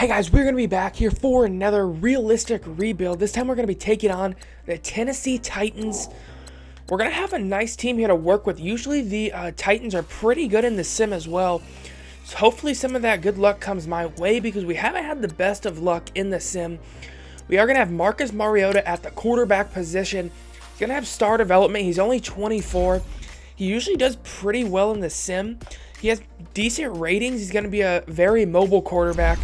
Hey guys, we're going to be back here for another realistic rebuild. This time we're going to be taking on the Tennessee Titans. We're going to have a nice team here to work with. Usually the Titans are pretty good in the sim as well. So hopefully some of that good luck comes my way because we haven't had the best of luck in the sim. We are going to have Marcus Mariota at the quarterback position. He's going to have star development. He's only 24. He usually does pretty well in the sim. He has decent ratings. He's going to be a very mobile quarterback.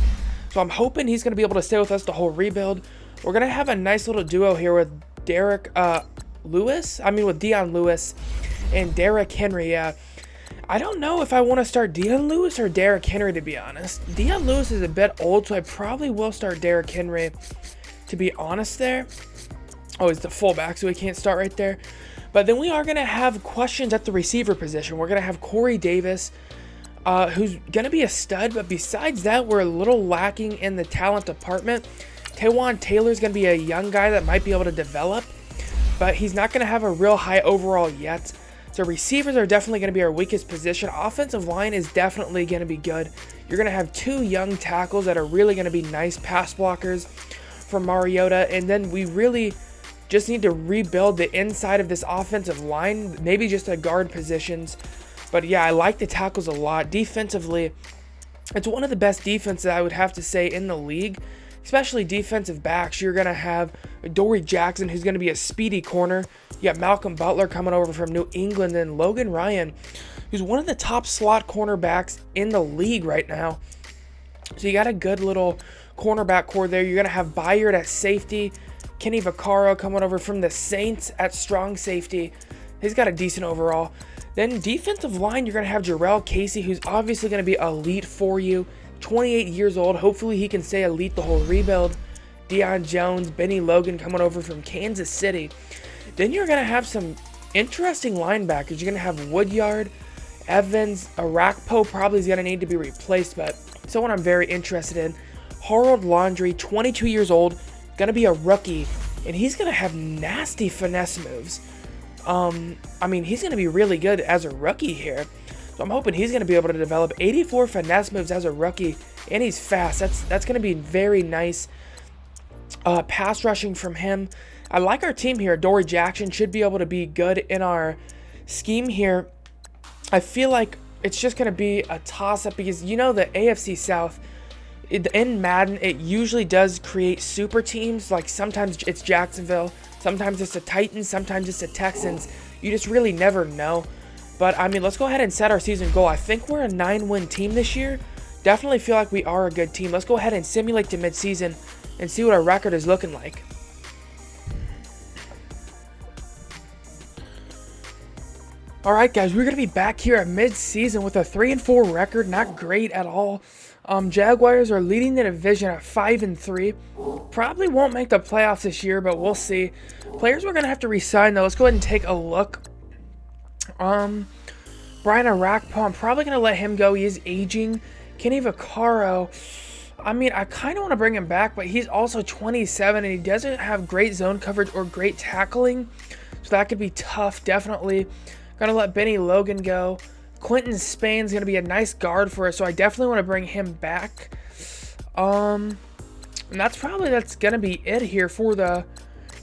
So I'm hoping he's going to be able to stay with us the whole rebuild. We're going to have a nice little duo here with Dion Lewis and Derrick Henry. Yeah, I don't know if I want to start Dion Lewis or Derrick Henry, to be honest. Dion Lewis is a bit old, so I probably will start Derrick Henry, to be honest there. Oh, he's the fullback, so he can't start right there. But then we are going to have questions at the receiver position. We're going to have Corey Davis, who's going to be a stud, but besides that, we're a little lacking in the talent department. Dequan Taylor's going to be a young guy that might be able to develop, but he's not going to have a real high overall yet. So receivers are definitely going to be our weakest position. Offensive line is definitely going to be good. You're going to have two young tackles that are really going to be nice pass blockers for Mariota, and then we really just need to rebuild the inside of this offensive line, maybe just the guard positions. But yeah, I like the tackles a lot. Defensively, it's one of the best defenses I would have to say in the league, especially defensive backs. You're going to have Dory Jackson, who's going to be a speedy corner. You got Malcolm Butler coming over from New England, and Logan Ryan, who's one of the top slot cornerbacks in the league right now. So you got a good little cornerback core there. You're going to have Byard at safety. Kenny Vaccaro coming over from the Saints at strong safety. He's got a decent overall. Then defensive line, you're going to have Jarrell Casey, who's obviously going to be elite for you. 28 years old. Hopefully he can stay elite the whole rebuild. Dequan Jones, Benny Logan coming over from Kansas City. Then you're going to have some interesting linebackers. You're going to have Woodyard, Evans, Arakpo probably is going to need to be replaced, but someone I'm very interested in. Harold Landry, 22 years old, going to be a rookie, and he's going to have nasty finesse moves. I mean, he's going to be really good as a rookie here. So I'm hoping he's going to be able to develop 84 finesse moves as a rookie, and he's fast. That's going to be very nice pass rushing from him. I like our team here. Dory Jackson should be able to be good in our scheme here. I feel like it's just going to be a toss-up because, you know, the AFC South, in Madden, it usually does create super teams. Like sometimes it's Jacksonville, sometimes it's the Titans, sometimes it's the Texans. You just really never know. But I mean, let's go ahead and set our season goal. I think we're a 9-win team this year. Definitely feel like we are a good team. Let's go ahead and simulate the midseason and see what our record is looking like. Alright guys, we're going to be back here at mid-season with a 3-4 record. Not great at all. Jaguars are leading the division at 5-3. Probably won't make the playoffs this year, but we'll see. Players we're going to have to re-sign though. Let's go ahead and take a look. Brian Arakpo, I'm probably going to let him go. He is aging. Kenny Vaccaro, I mean, I kind of want to bring him back, but he's also 27 and he doesn't have great zone coverage or great tackling. So that could be tough, definitely. Going to let Benny Logan go. Quentin Spain's going to be a nice guard for us, so I definitely want to bring him back. And that's going to be it here for the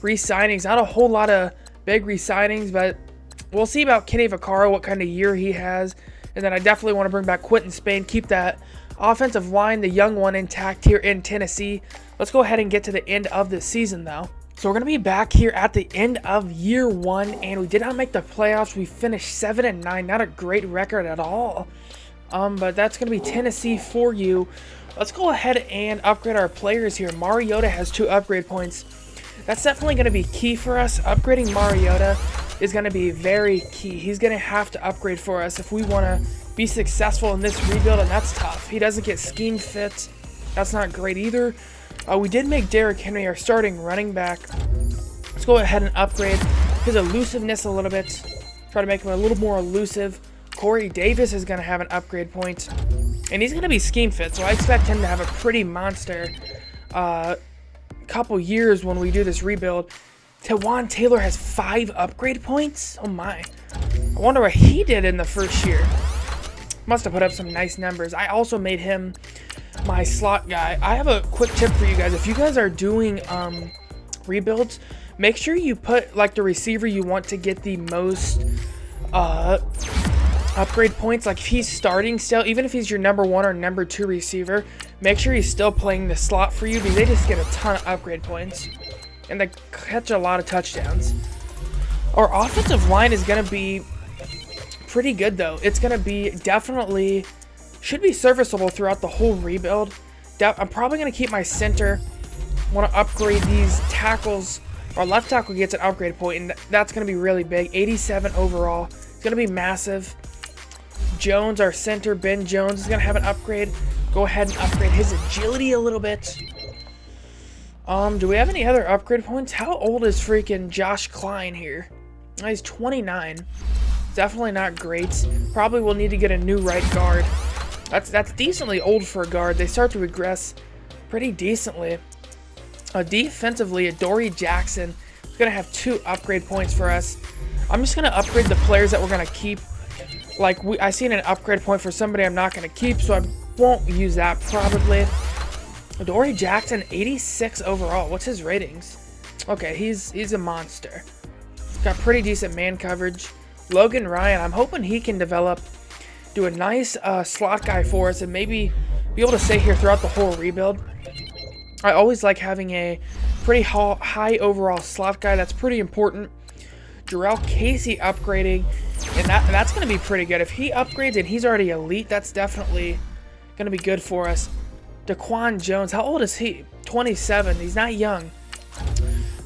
re-signings. Not a whole lot of big re-signings, but we'll see about Kenny Vaccaro, what kind of year he has. And then I definitely want to bring back Quentin Spain, keep that offensive line, the young one, intact here in Tennessee. Let's go ahead and get to the end of the season, though. So we're going to be back here at the end of year 1, and we did not make the playoffs. We finished 7-9, not a great record at all. But that's going to be Tennessee for you. Let's go ahead and upgrade our players here. Mariota has 2 upgrade points. That's definitely going to be key for us. Upgrading Mariota is going to be very key. He's going to have to upgrade for us if we want to be successful in this rebuild, and that's tough. He doesn't get scheme fit. That's not great either. We did make Derrick Henry our starting running back. Let's go ahead and upgrade his elusiveness a little bit. Try to make him a little more elusive. Corey Davis is going to have an upgrade point. And he's going to be scheme fit, so I expect him to have a pretty monster couple years when we do this rebuild. Dequan Taylor has 5 upgrade points? Oh my. I wonder what he did in the first year. Must have put up some nice numbers. I also made him my slot guy. I have a quick tip for you guys. If you guys are doing rebuilds, make sure you put like the receiver you want to get the most upgrade points. Like if he's starting still, even if he's your number 1 or number 2 receiver, make sure he's still playing the slot for you, because they just get a ton of upgrade points and they catch a lot of touchdowns. Our offensive line is going to be pretty good though. It's going to be definitely, should be serviceable throughout the whole rebuild. I'm probably going to keep my center. Want to upgrade these tackles. Our left tackle gets an upgrade point, and that's going to be really big. 87 overall. It's going to be massive. Jones, our center, Ben Jones, is going to have an upgrade. Go ahead and upgrade his agility a little bit. Do we have any other upgrade points? How old is freaking Josh Klein here? Oh, he's 29. Definitely not great. Probably will need to get a new right guard. That's decently old for a guard. They start to regress pretty decently. Defensively, Adoree Jackson is going to have 2 upgrade points for us. I'm just going to upgrade the players that we're going to keep. Like, I seen an upgrade point for somebody I'm not going to keep, so I won't use that probably. Adoree Jackson, 86 overall. What's his ratings? Okay, he's a monster. Got pretty decent man coverage. Logan Ryan, I'm hoping he can develop, do a nice slot guy for us, and maybe be able to stay here throughout the whole rebuild. I always like having a pretty high overall slot guy. That's pretty important. Jarrell Casey upgrading, and that's going to be pretty good. If he upgrades and he's already elite, that's definitely going to be good for us. Dequan Jones, how old is he? 27. He's not young,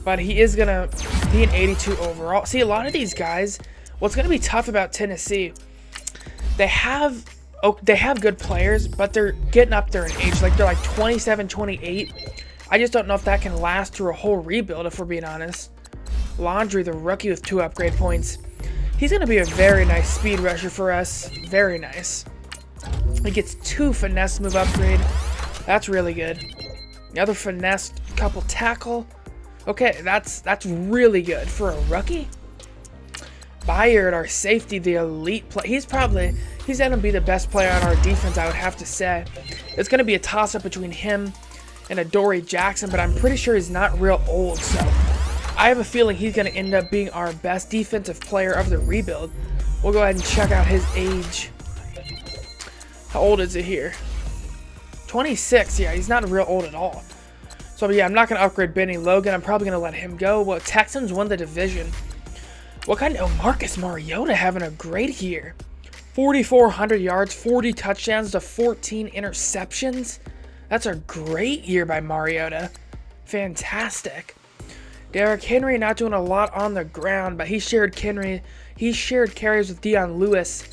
but he is going to be an 82 overall. See, a lot of these guys, what's going to be tough about Tennessee, they have good players, but they're getting up there in age. Like, they're like 27, 28. I just don't know if that can last through a whole rebuild, if we're being honest. Laundry, the rookie with 2 upgrade points. He's going to be a very nice speed rusher for us. Very nice. He gets 2 finesse move upgrade. That's really good. The other finesse, couple tackle. Okay, that's really good for a rookie. Bayard, our safety, the elite play. He's going to be the best player on our defense, I would have to say. It's going to be a toss-up between him and Adoree Jackson, but I'm pretty sure he's not real old, so I have a feeling he's going to end up being our best defensive player of the rebuild. We'll go ahead and check out his age. How old is he here? 26. Yeah, he's not real old at all. So, yeah, I'm not going to upgrade Benny Logan. I'm probably going to let him go. Well, Texans won the division. What kind of Marcus Mariota having a great year? 4,400 yards, 40 touchdowns to 14 interceptions. That's a great year by Mariota. Fantastic. Derrick Henry not doing a lot on the ground, but he shared carries with Dion Lewis.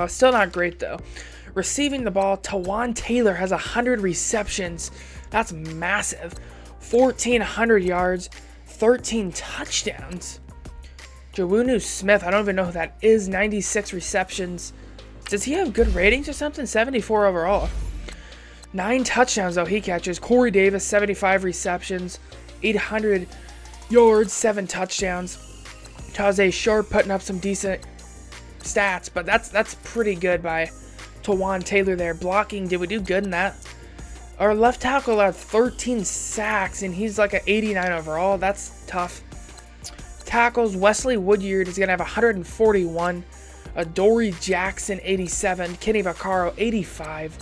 Still not great though. Receiving the ball, Tawan Taylor has 100 receptions. That's massive. 1,400 yards, 13 touchdowns. Jawunu Smith, I don't even know who that is. 96 receptions. Does he have good ratings or something? 74 overall. 9 touchdowns though he catches. Corey Davis, 75 receptions, 800 yards, 7 touchdowns. Tajay Sharp putting up some decent stats, but that's pretty good by Tawan Taylor there. Blocking, did we do good in that? Our left tackle had 13 sacks, and he's like an 89 overall. That's tough. Tackles, Wesley Woodyard is going to have 141. Adoree Jackson, 87. Kenny Vaccaro, 85.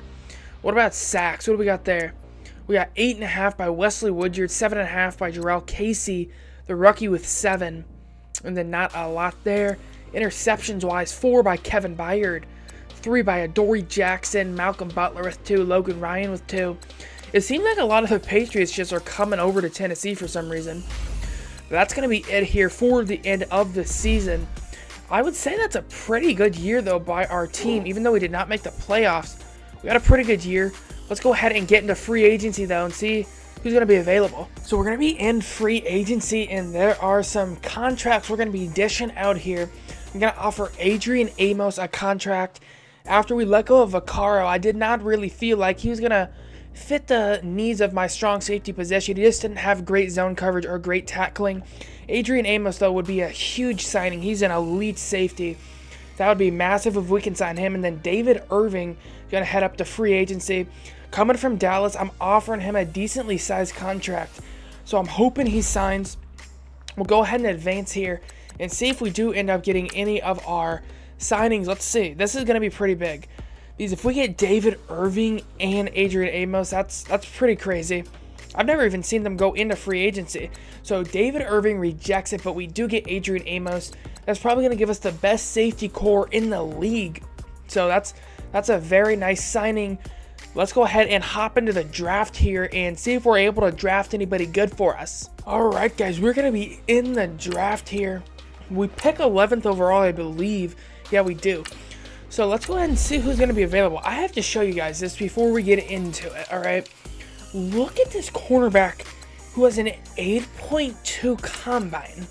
What about sacks? What do we got there? We got 8.5 by Wesley Woodyard, 7.5 by Jarrell Casey, the rookie with 7. And then not a lot there. Interceptions-wise, 4 by Kevin Byard, 3 by Adoree Jackson, Malcolm Butler with 2, Logan Ryan with 2. It seems like a lot of the Patriots just are coming over to Tennessee for some reason. That's going to be it here for the end of the season. I would say that's a pretty good year, though, by our team. Even though we did not make the playoffs, we had a pretty good year. Let's go ahead and get into free agency, though, and see who's going to be available. So we're going to be in free agency, and there are some contracts we're going to be dishing out here. I'm going to offer Adrian Amos a contract. After we let go of Vaccaro, I did not really feel like he was going to fit the needs of my strong safety position. He just didn't have great zone coverage or great tackling. Adrian Amos, though, would be a huge signing. He's an elite safety. That would be massive if we can sign him. And then David Irving is going to head up to free agency. Coming from Dallas, I'm offering him a decently sized contract. So I'm hoping he signs. We'll go ahead and advance here and see if we do end up getting any of our signings. Let's see. This is going to be pretty big. Because if we get David Irving and Adrian Amos, that's pretty crazy. I've never even seen them go into free agency. So David Irving rejects it, but we do get Adrian Amos. That's probably going to give us the best safety core in the league. So that's a very nice signing. Let's go ahead and hop into the draft here and see if we're able to draft anybody good for us. All right, guys, we're going to be in the draft here. We pick 11th overall, I believe. Yeah, we do. So let's go ahead and see who's going to be available. I have to show you guys this before we get into it, all right? Look at this cornerback who has an 8.2 combine.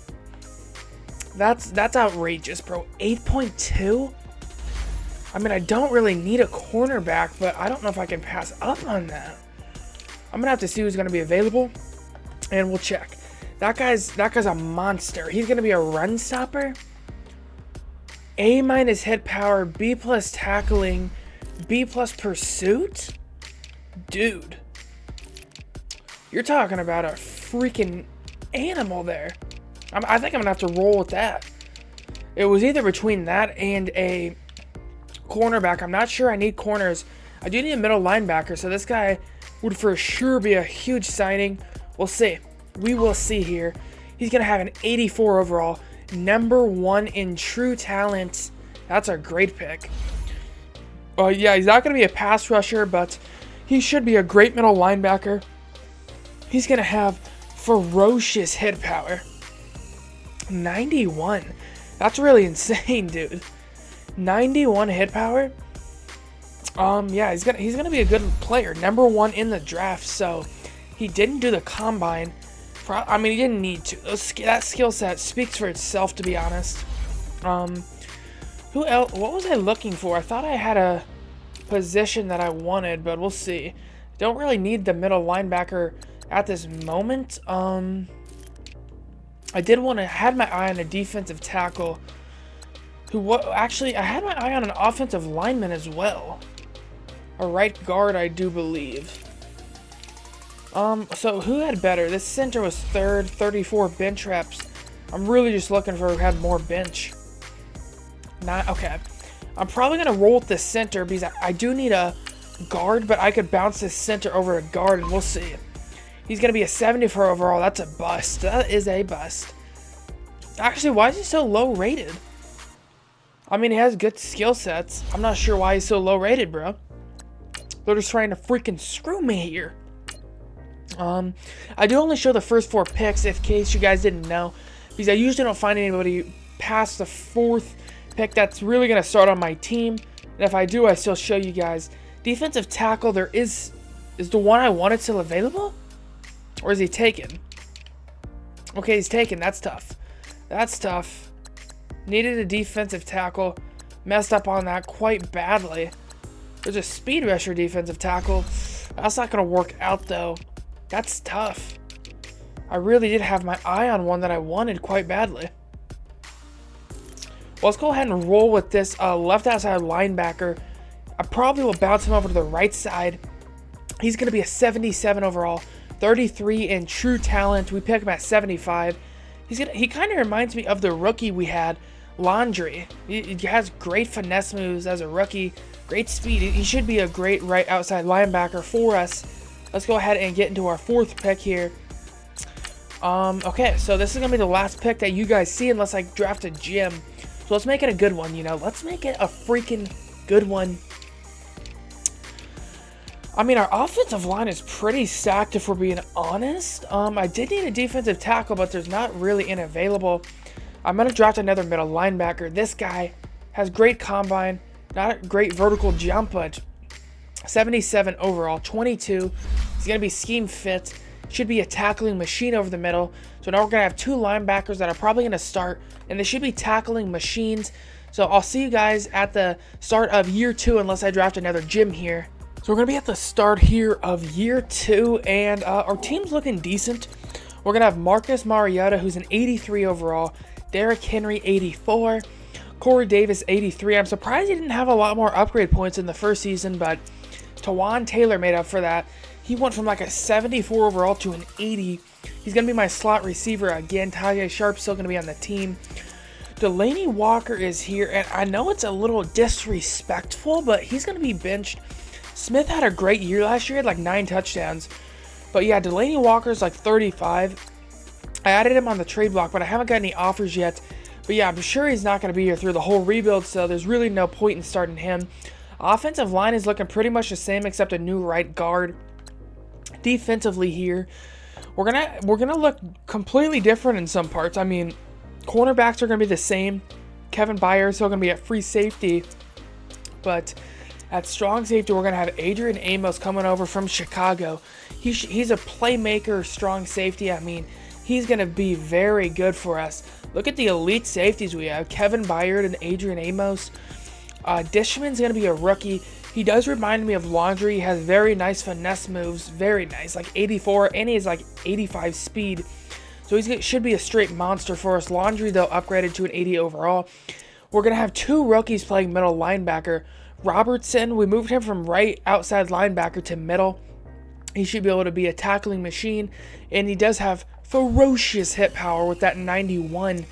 That's outrageous, bro. 8.2? I mean, I don't really need a cornerback, but I don't know if I can pass up on that. I'm going to have to see who's going to be available, and we'll check. That guy's a monster. He's going to be a run stopper. A- hit power, B+ tackling, B+ pursuit? Dude. You're talking about a freaking animal there. I think I'm going to have to roll with that. It was either between that and a cornerback. I'm not sure I need corners. I do need a middle linebacker, so this guy would for sure be a huge signing. We'll see. We will see here. He's going to have an 84 overall. #1 in true talent. That's a great pick. Yeah, he's not going to be a pass rusher, but he should be a great middle linebacker. He's going to have ferocious hit power. 91. That's really insane, dude. 91 hit power. Yeah, he's gonna be a good player. #1 in the draft. So he didn't do the combine. I mean, he didn't need to. That skill set speaks for itself, to be honest. Who else? What was I looking for? I thought I had a position that I wanted, but we'll see. Don't really need the middle linebacker at this moment. I had my eye on a defensive tackle. Actually, I had my eye on an offensive lineman as well. A right guard, I do believe. So who had better? This center was third, 34 bench reps. I'm really just looking for who had more bench. Okay. I'm probably going to roll with the center because I do need a guard, but I could bounce this center over to guard and we'll see. He's going to be a 74 overall. That's a bust. That is a bust. Actually, why is he so low rated? I mean, he has good skill sets. I'm not sure why he's so low rated, bro. They're just trying to freaking screw me here. I do only show the first 4 picks, in case you guys didn't know, because I usually don't find anybody past the 4th pick that's really going to start on my team. And if I do, I still show you guys. Defensive tackle, there is the one I wanted still available? Or is he taken? Okay, he's taken. That's tough. That's tough. Needed a defensive tackle. Messed up on that quite badly. There's a speed rusher defensive tackle. That's not going to work out, though. That's tough. I really did have my eye on one that I wanted quite badly. Well, let's go ahead and roll with this left outside linebacker. I probably will bounce him over to the right side. He's going to be a 77 overall, 33 in true talent. We pick him at 75. He kind of reminds me of the rookie we had, Laundry. He has great finesse moves as a rookie, great speed. He should be a great right outside linebacker for us. Let's go ahead and get into our 4th pick here. Okay, so this is going to be the last pick that you guys see unless I draft a gym. So let's make it a good one, you know. Let's make it a freaking good one. I mean, our offensive line is pretty stacked if we're being honest. I did need a defensive tackle, but there's not really an available. I'm going to draft another middle linebacker. This guy has great combine, not a great vertical jump, but 77 overall, 22. He's going to be scheme fit. Should be a tackling machine over the middle. So now we're going to have 2 linebackers that are probably going to start, and they should be tackling machines. So I'll see you guys at the start of year 2 unless I draft another gym here. So we're going to be at the start here of year 2, and our team's looking decent. We're going to have Marcus Mariota, who's an 83 overall, Derrick Henry, 84, Corey Davis, 83. I'm surprised he didn't have a lot more upgrade points in the first season, but Dequan Taylor made up for that. He went from like a 74 overall to an 80. He's going to be my slot receiver again. Tajay Sharp's still going to be on the team. Delanie Walker is here, and I know it's a little disrespectful, but he's going to be benched. Smith had a great year last year, he had like 9 touchdowns. But yeah, Delanie Walker's like 35. I added him on the trade block, but I haven't got any offers yet. But yeah, I'm sure he's not going to be here through the whole rebuild, so there's really no point in starting him. Offensive line is looking pretty much the same except a new right guard. Defensively here, we're gonna look completely different in some parts. I mean, cornerbacks are gonna be the same. Kevin Byard is still gonna be at free safety, but at strong safety we're gonna have Adrian Amos coming over from Chicago. He's a playmaker, strong safety. I mean, he's gonna be very good for us. Look at the elite safeties we have: Kevin Byard and Adrian Amos. Dishman's gonna be a rookie. He does remind me of Laundry. He has very nice finesse moves, very nice, like 84, and he has like 85 speed. So he should be a straight monster for us. Laundry, though, upgraded to an 80 overall. We're going to have 2 rookies playing middle linebacker. Robertson, we moved him from right outside linebacker to middle. He should be able to be a tackling machine, and he does have ferocious hit power with that 91.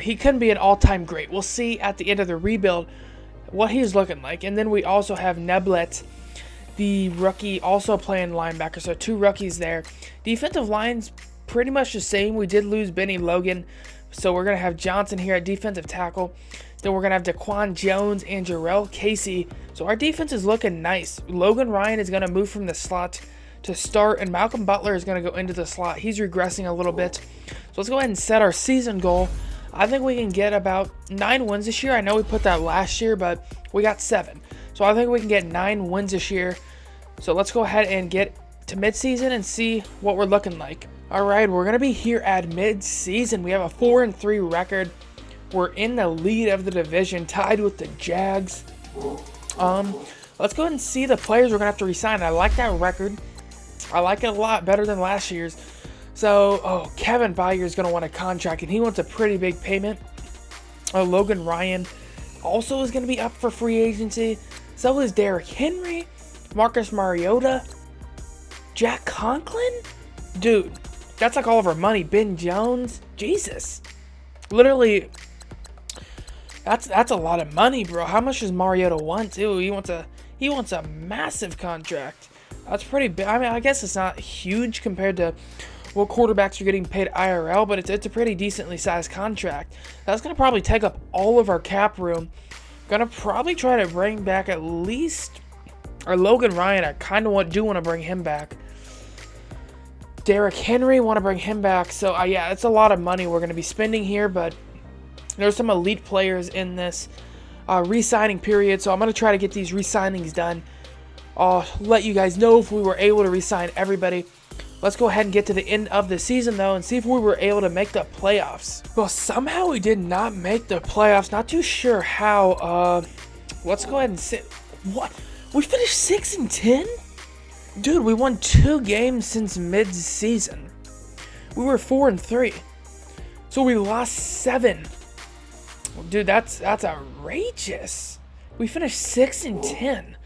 He couldn't be an all-time great. We'll see at the end of the rebuild what he's looking like. And then we also have Neblet, the rookie, also playing linebacker. So 2 rookies there. Defensive line's pretty much the same. We did lose Benny Logan, so we're going to have Johnson here at defensive tackle. Then we're going to have Dequan Jones and Jarrell Casey. So our defense is looking nice. Logan Ryan is going to move from the slot to start, and Malcolm Butler is going to go into the slot. He's regressing a little bit. So let's go ahead and set our season goal. I think we can get about 9 wins this year. I know we put that last year, but we got 7. So I think we can get 9 wins this year. So let's go ahead and get to midseason and see what we're looking like. All right, we're going to be here at midseason. We have a 4-3 record. We're in the lead of the division, tied with the Jags. Let's go ahead and see the players we're going to have to resign. I like that record. I like it a lot better than last year's. So, Kevin Byard is going to want a contract, and he wants a pretty big payment. Logan Ryan also is going to be up for free agency. So is Derrick Henry, Marcus Mariota, Jack Conklin. Dude, that's like all of our money. Ben Jones, Jesus. Literally, that's a lot of money, bro. How much does Mariota want? Ew, he wants a massive contract. That's pretty big. I mean, I guess it's not huge compared to what quarterbacks are getting paid IRL, but it's a pretty decently sized contract. That's going to probably take up all of our cap room. Going to probably try to bring back at least our Logan Ryan. I kind of do want to bring him back. Derrick Henry, want to bring him back. So, yeah, it's a lot of money we're going to be spending here, but there's some elite players in this re-signing period, so I'm going to try to get these re-signings done. I'll let you guys know if we were able to re-sign everybody. Let's go ahead and get to the end of the season, though, and see if we were able to make the playoffs. Well, somehow we did not make the playoffs. Not too sure how. Let's go ahead and see. What? We finished 6-10? Dude, we won 2 games since mid-season. We were 4-3. So we lost 7. Dude, that's outrageous. We finished 6-10.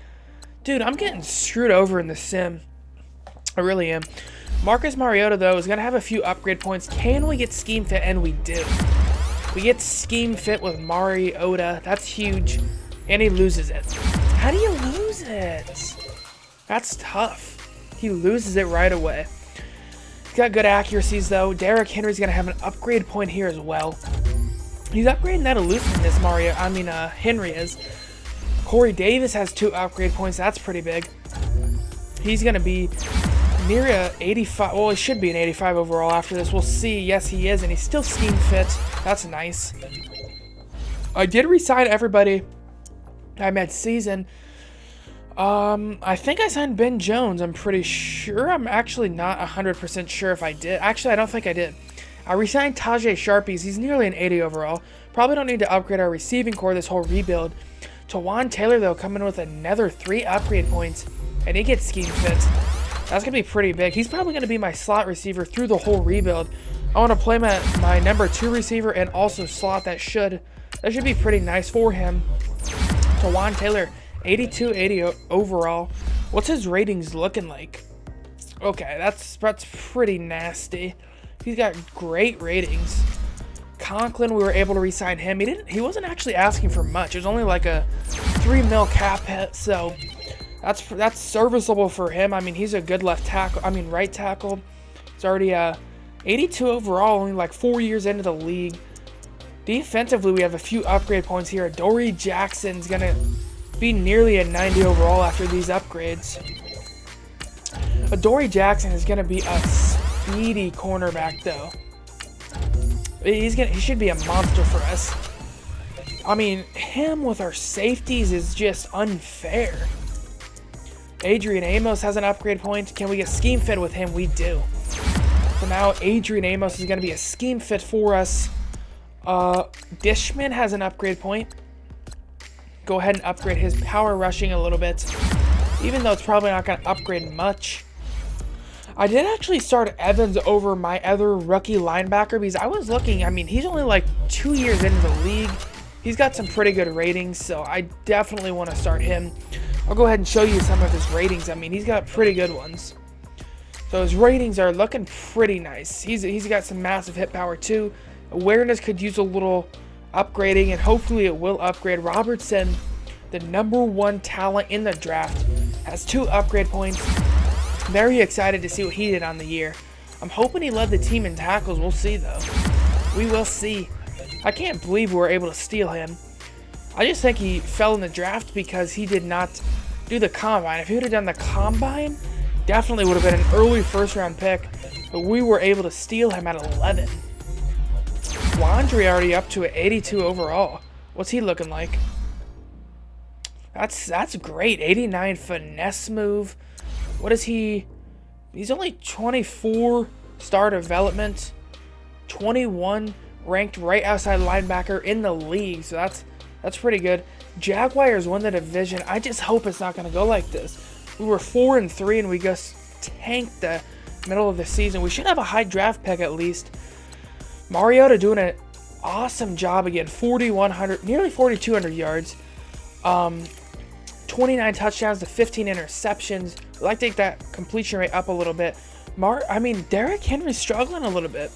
Dude, I'm getting screwed over in the sim. I really am. Marcus Mariota, though, is going to have a few upgrade points. Can we get scheme fit? And we do. We get scheme fit with Mariota. That's huge. And he loses it. How do you lose it? That's tough. He loses it right away. He's got good accuracies, though. Derrick Henry's going to have an upgrade point here as well. He's upgrading that elusiveness, Henry is. Corey Davis has 2 upgrade points. That's pretty big. He's going to be near a 85. Well, he should be an 85 overall after this. We'll see. Yes, he is, and he's still scheme fit. That's nice. I did re-sign everybody I mid-season. I think I signed Ben Jones. I'm pretty sure. I'm actually not 100% sure if I did. Actually, I don't think I did. I re-signed Tajay Sharp. He's nearly an 80 overall. Probably don't need to upgrade our receiving core this whole rebuild. Dequan Taylor, though, coming with another 3 upgrade points, and he gets scheme fit. That's going to be pretty big. He's probably going to be my slot receiver through the whole rebuild. I want to play my number 2 receiver and also slot. That should be pretty nice for him. Dequan Taylor, 82, 80 overall. What's his ratings looking like? Okay, that's pretty nasty. He's got great ratings. Conklin, we were able to re-sign him. He wasn't actually asking for much. It was only like a 3 mil cap hit, so that's serviceable for him. I mean, he's a good left tackle. I mean, right tackle. He's already 82 overall, only like 4 years into the league. Defensively, we have a few upgrade points here. Adoree Jackson's gonna be nearly a 90 overall after these upgrades. Adoree Jackson is gonna be a speedy cornerback, though. He should be a monster for us. I mean, him with our safeties is just unfair. Adrian Amos has an upgrade point. Can we get scheme fit with him? We do. So now Adrian Amos is going to be a scheme fit for us. Dishman has an upgrade point. Go ahead and upgrade his power rushing a little bit, even though it's probably not going to upgrade much. I did actually start Evans over my other rookie linebacker because I was looking. I mean, he's only like 2 years into the league. He's got some pretty good ratings, so I definitely want to start him. I'll go ahead and show you some of his ratings. I mean, he's got pretty good ones. So his ratings are looking pretty nice. He's got some massive hit power too. Awareness could use a little upgrading, and hopefully it will upgrade. Robertson, the #1 talent in the draft, has 2 upgrade points. Very excited to see what he did on the year. I'm hoping he led the team in tackles. We'll see, though. We will see. I can't believe we were able to steal him. I just think he fell in the draft because he did not do the combine. If he would have done the combine, definitely would have been an early first-round pick. But we were able to steal him at 11. Laundry already up to an 82 overall. What's he looking like? That's great. 89 finesse move. What is he? He's only 24 star development, 21 ranked right outside linebacker in the league. So that's pretty good. Jaguars won the division. I just hope it's not going to go like this. We were 4-3 and we just tanked the middle of the season. We should have a high draft pick at least. Mariota doing an awesome job again. 4,100, nearly 4,200 yards. 29 touchdowns to 15 interceptions. I'd like to take that completion rate up a little bit. Derrick Henry's struggling a little bit.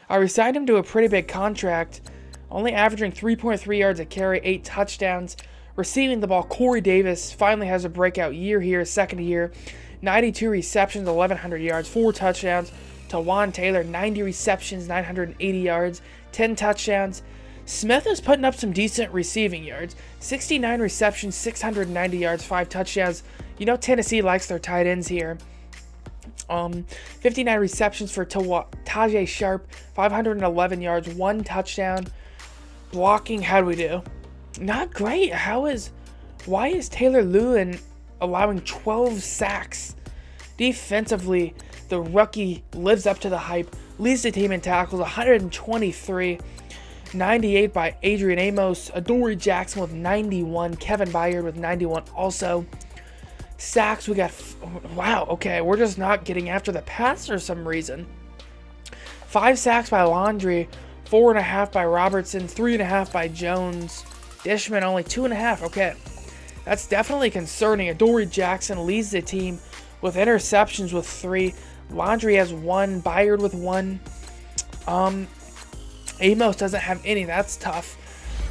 I re-signed him to a pretty big contract, only averaging 3.3 yards a carry, 8 touchdowns. Receiving the ball, Corey Davis finally has a breakout year here, second year. 92 receptions, 1,100 yards, 4 touchdowns. Tawan Taylor, 90 receptions, 980 yards, 10 touchdowns. Smith is putting up some decent receiving yards. 69 receptions, 690 yards, 5 touchdowns. You know Tennessee likes their tight ends here. 59 receptions for Tajay Sharp, 511 yards, 1 touchdown. Blocking, how do we do? Not great. Why is Taylor Lewin allowing 12 sacks? Defensively, the rookie lives up to the hype, leads the team in tackles, 123. 98 by Adrian Amos, Adoree Jackson with 91, Kevin Byard with 91 also. Sacks, we got, wow, okay, we're just not getting after the pass for some reason. 5 sacks by Laundry, 4.5 by Robertson, 3.5 by Jones. Dishman only 2.5, okay. That's definitely concerning. Adoree Jackson leads the team with interceptions with 3. Laundry has 1, Byard with 1. Amos doesn't have any. That's tough.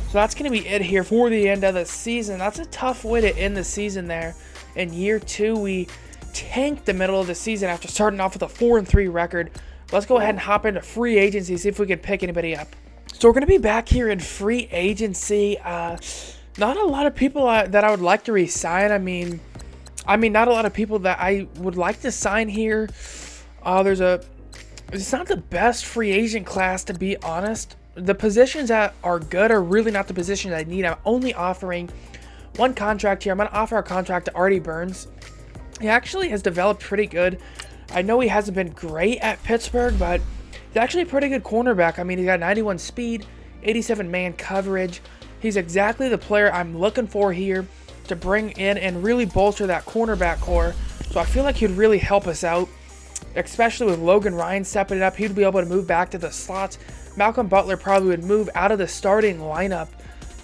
So that's going to be it here for the end of the season. That's a tough way to end the season there. In year 2, we tanked the middle of the season after starting off with a 4-3 record. Let's go ahead and hop into free agency, see if we can pick anybody up. So we're going to be back here in free agency. Not a lot of people that I would like to re-sign. I mean, not a lot of people that I would like to sign here. It's not the best free agent class, to be honest. The positions that are good are really not the positions I need. I'm only offering 1 contract here. I'm going to offer a contract to Artie Burns. He actually has developed pretty good. I know he hasn't been great at Pittsburgh, but he's actually a pretty good cornerback. I mean, he's got 91 speed, 87 man coverage. He's exactly the player I'm looking for here to bring in and really bolster that cornerback core. So I feel like he'd really help us out, especially with Logan Ryan stepping it up. He'd be able to move back to the slots. Malcolm Butler probably would move out of the starting lineup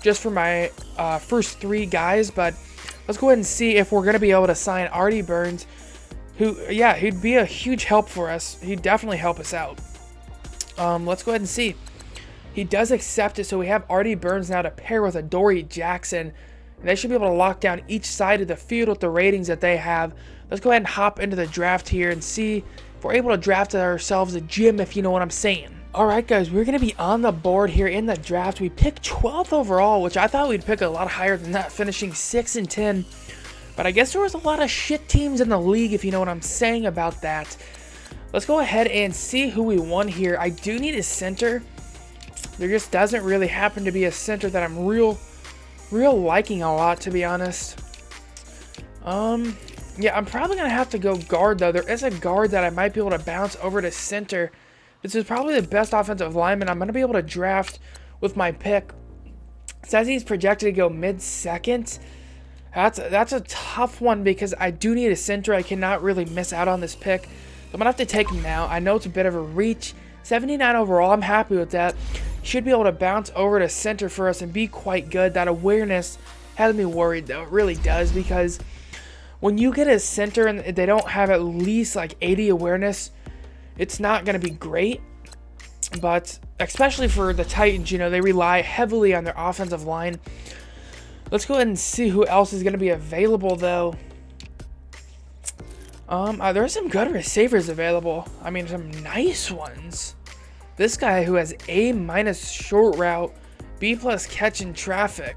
just for my first 3 guys, but Let's go ahead and see if we're going to be able to sign Artie Burns, who, yeah, he'd be a huge help for us. He'd definitely help us out. Let's go ahead and see. He does accept it, so we have Artie Burns now to pair with Adoree Jackson. And they should be able to lock down each side of the field with the ratings that they have. Let's go ahead and hop into the draft here and see if we're able to draft ourselves a gym, if you know what I'm saying. Alright guys, we're going to be on the board here in the draft. We picked 12th overall, which I thought we'd pick a lot higher than that, finishing 6 and 10. But I guess there was a lot of shit teams in the league, if you know what I'm saying about that. Let's go ahead and see who we won here. I do need a center. There just doesn't really happen to be a center that I'm real liking a lot, to be honest. Yeah, I'm probably going to have to go guard, though. There is a guard that I might be able to bounce over to center. This is probably the best offensive lineman I'm going to be able to draft with my pick. It says he's projected to go mid-second. That's a tough one because I do need a center. I cannot really miss out on this pick. So I'm going to have to take him now. I know it's a bit of a reach. 79 overall. I'm happy with that. Should be able to bounce over to center for us and be quite good. That awareness has me worried, though. It really does, because when you get a center and they don't have at least like 80 awareness, it's not going to be great. But especially for the Titans, you know, they rely heavily on their offensive line. Let's go ahead and see who else is going to be available, though. There's some good receivers available. I mean, some nice ones. This guy who has A- short route, B+ catch in traffic.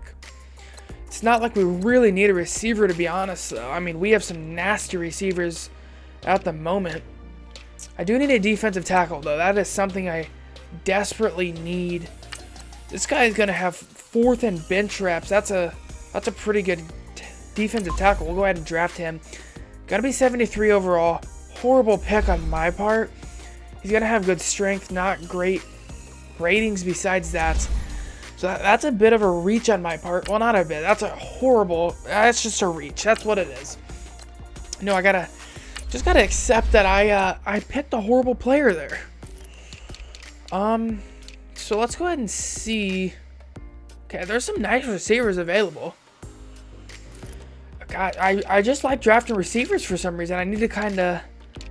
It's not like we really need a receiver, to be honest, though. I mean, we have some nasty receivers at the moment. I do need a defensive tackle, though. That is something I desperately need. This guy is going to have 4th and bench reps. That's a pretty good defensive tackle. We'll go ahead and draft him. Gonna be 73 overall. Horrible pick on my part. He's gonna have good strength, not great ratings besides that. So that's a bit of a reach on my part. Well, not a bit. That's that's just a reach. That's what it is. No, I just gotta accept that I picked a horrible player there. So let's go ahead and see. Okay, there's some nice receivers available. God, I just like drafting receivers for some reason. I need to kind of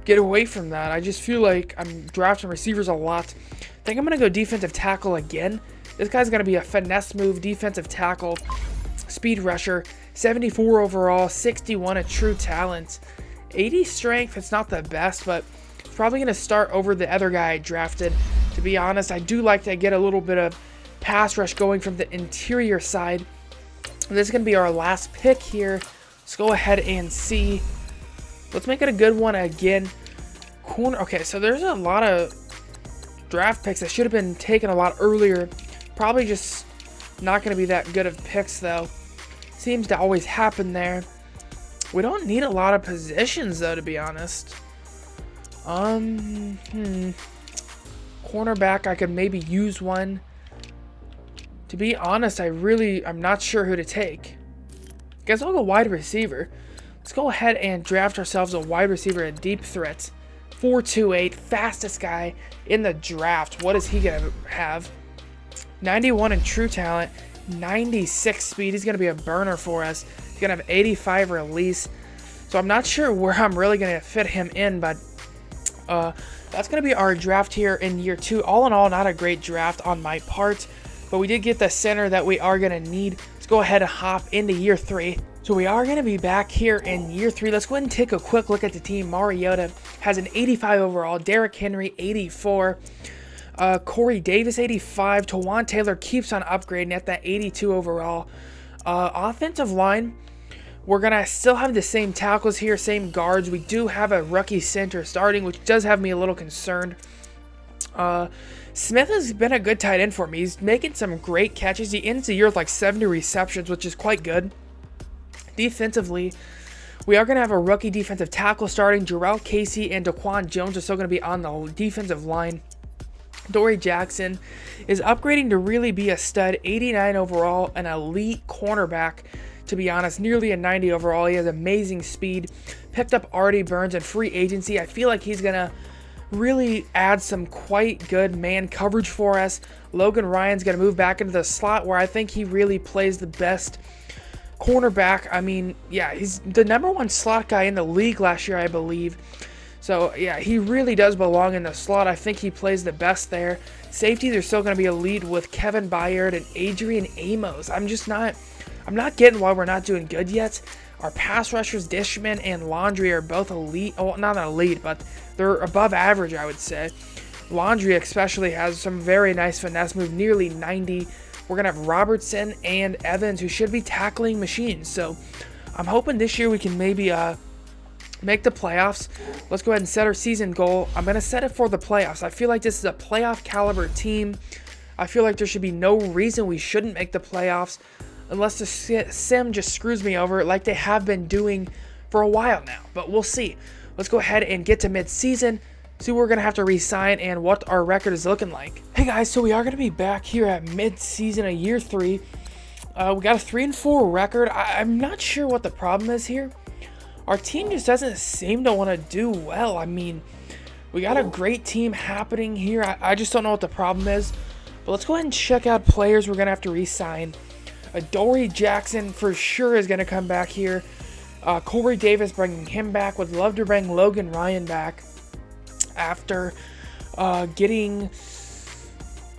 get away from that. I just feel like I'm drafting receivers a lot. I think I'm going to go defensive tackle again. This guy's going to be a finesse move, defensive tackle, speed rusher, 74 overall, 61 a true talent, 80 strength. It's not the best, but it's probably going to start over the other guy I drafted. To be honest, I do like to get a little bit of pass rush going from the interior side. This is going to be our last pick here. Let's go ahead and see. Let's make it a good one again. Corner. Okay, so there's a lot of draft picks that should have been taken a lot earlier. Probably just not going to be that good of picks, though. Seems to always happen there. We don't need a lot of positions, though, to be honest. Cornerback, I could maybe use one. To be honest, I'm not sure who to take. Guess I'll go wide receiver. Let's go ahead and draft ourselves a wide receiver, a deep threat. 4.28, fastest guy in the draft. What is he going to have? 91 in true talent, 96 speed. He's going to be a burner for us. He's going to have 85 release. So I'm not sure where I'm really going to fit him in, but that's going to be our draft here in year 2. All in all, not a great draft on my part, but we did get the center that we are going to need. Let's go ahead and hop into year 3. So we are going to be back here in year 3. Let's go ahead and take a quick look at the team. Mariota has an 85 overall. Derrick Henry, 84. Corey Davis, 85. Tawan Taylor keeps on upgrading at that 82 overall. Offensive line, we're going to still have the same tackles here, same guards. We do have a rookie center starting, which does have me a little concerned. Smith has been a good tight end for me. He's making some great catches. He ends the year with like 70 receptions, which is quite good. Defensively, we are going to have a rookie defensive tackle starting. Jarrell Casey and Dequan Jones are still going to be on the defensive line. Adoree Jackson is upgrading to really be a stud. 89 overall, an elite cornerback, to be honest. Nearly a 90 overall. He has amazing speed. Picked up Artie Burns in free agency. I feel like he's going to really add some quite good man coverage for us. Logan Ryan's going to move back into the slot where I think he really plays the best cornerback. I mean, yeah, he's the #1 slot guy in the league last year, I believe. So, yeah, he really does belong in the slot. I think he plays the best there. Safety, they're still going to be a lead with Kevin Byard and Adrian Amos. I'm not getting why we're not doing good yet. Our pass rushers, Dishman and Laundry, are both elite. Oh, not elite, but they're above average, I would say. Laundry especially has some very nice finesse move, nearly 90. We're going to have Robertson and Evans, who should be tackling machines. So I'm hoping this year we can maybe make the playoffs. Let's go ahead and set our season goal. I'm going to set it for the playoffs. I feel like this is a playoff caliber team. I feel like there should be no reason we shouldn't make the playoffs unless the sim just screws me over like they have been doing for a while now. But we'll see. Let's go ahead and get to mid-season, see what we're going to have to re-sign and what our record is looking like. Hey guys, so we are going to be back here at mid-season of year 3. We got a 3-4 record. I'm not sure what the problem is here. Our team just doesn't seem to want to do well. I mean, we got a great team happening here. I just don't know what the problem is. But let's go ahead and check out players we're going to have to re-sign. Dory Jackson for sure is going to come back here. Corey Davis, bringing him back. Would love to bring Logan Ryan back after getting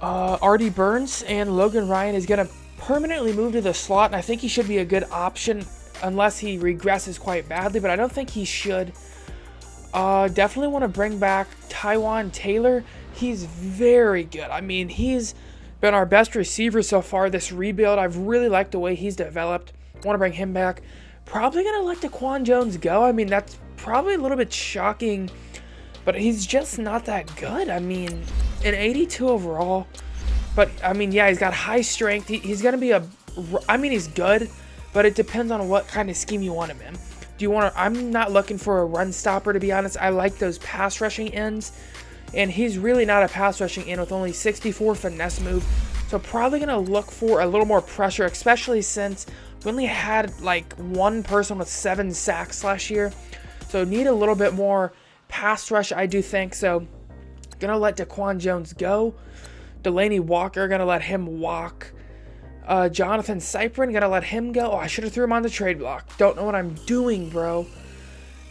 Artie Burns. And Logan Ryan is going to permanently move to the slot, and I think he should be a good option unless he regresses quite badly, but I don't think he should. Definitely want to bring back Tywan Taylor. He's very good. I mean, he's been our best receiver so far this rebuild. I've really liked the way he's developed. Want to bring him back. Probably going to let Dequan Jones go. I mean, that's probably a little bit shocking, but he's just not that good. I mean, an 82 overall. But, I mean, yeah, he's got high strength. He's going to be he's good, but it depends on what kind of scheme you want him in. Do you want to... I'm not looking for a run stopper, to be honest. I like those pass rushing ends, and he's really not a pass rushing end with only 64 finesse move. So probably going to look for a little more pressure, especially since we only had like one person with 7 sacks last year. So need a little bit more pass rush, I do think. So going to let Dequan Jones go. Delaney Walker, going to let him walk. Jonathan Cyprin, going to let him go. Oh, I should have threw him on the trade block. Don't know what I'm doing, bro.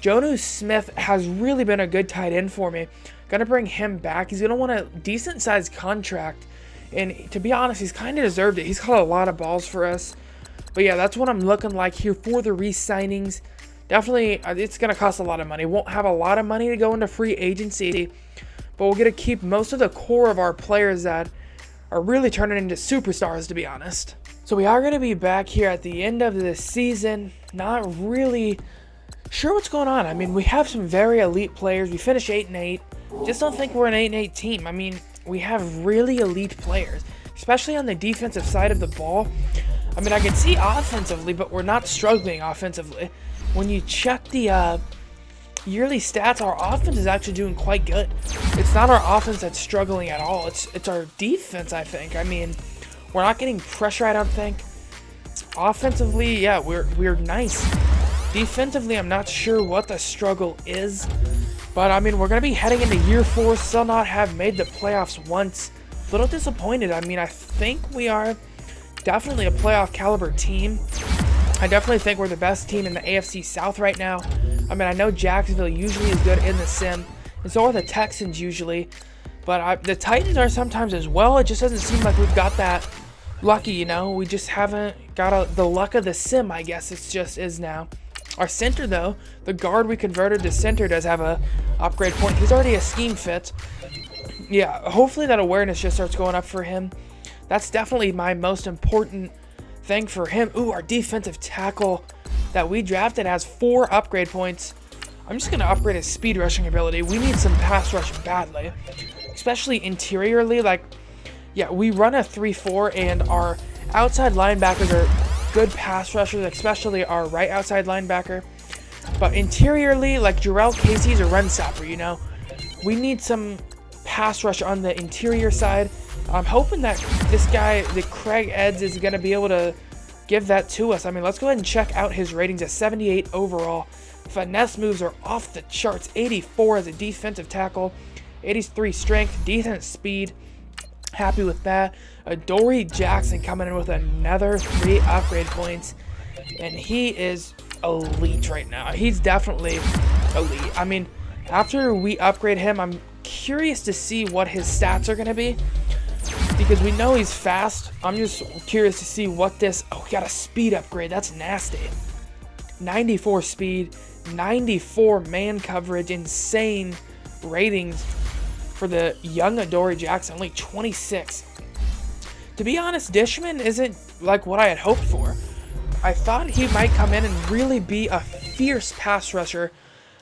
Jonu Smith has really been a good tight end for me. Going to bring him back. He's going to want a decent-sized contract. And to be honest, he's kind of deserved it. He's caught a lot of balls for us. But yeah, that's what I'm looking like here for the re-signings. Definitely, it's going to cost a lot of money. Won't have a lot of money to go into free agency. But we'll get to keep most of the core of our players that are really turning into superstars, to be honest. So we are going to be back here at the end of the season. Not really sure what's going on. I mean, we have some very elite players. We finished 8-8. Just don't think we're an 8-8 team. I mean, we have really elite players, especially on the defensive side of the ball. I mean, I can see offensively, but we're not struggling offensively. When you check the yearly stats, our offense is actually doing quite good. It's not our offense that's struggling at all. It's our defense, I think. I mean, we're not getting pressure, I don't think. Offensively, yeah, we're nice. Defensively, I'm not sure what the struggle is. But, I mean, we're going to be heading into year 4, still not have made the playoffs once. A little disappointed. I mean, I think we are definitely a playoff caliber team. I definitely think we're the best team in the AFC South right now. I mean, I know Jacksonville usually is good in the sim, and so are the Texans usually. But the Titans are sometimes as well. It just doesn't seem like we've got that lucky, you know? We just haven't got the luck of the sim, I guess it just is now. Our center, though, the guard we converted to center does have a upgrade point. He's already a scheme fit. Yeah, hopefully that awareness just starts going up for him. That's definitely my most important thing for him. Ooh, our defensive tackle that we drafted has 4 upgrade points. I'm just going to upgrade his speed rushing ability. We need some pass rush badly, especially interiorly. Like, yeah, we run a 3-4, and our outside linebackers are good pass rushers, especially our right outside linebacker. But interiorly, like Jarrell Casey's a run stopper, you know. We need some pass rush on the interior side. I'm hoping that this guy, the Craig Eds, is going to be able to give that to us. I mean, let's go ahead and check out his ratings at 78 overall. Finesse moves are off the charts. 84 as a defensive tackle. 83 strength, decent speed. Happy with that. Dory Jackson coming in with another 3 upgrade points. and he is elite right now. He's definitely elite. I mean, after we upgrade him, I'm curious to see what his stats are going to be, because we know he's fast. I'm just curious to see what this... Oh, we got a speed upgrade. That's nasty. 94 speed, 94 man coverage, insane ratings for the young Adoree Jackson, only 26. To be honest, Dishman isn't like what I had hoped for. I thought he might come in and really be a fierce pass rusher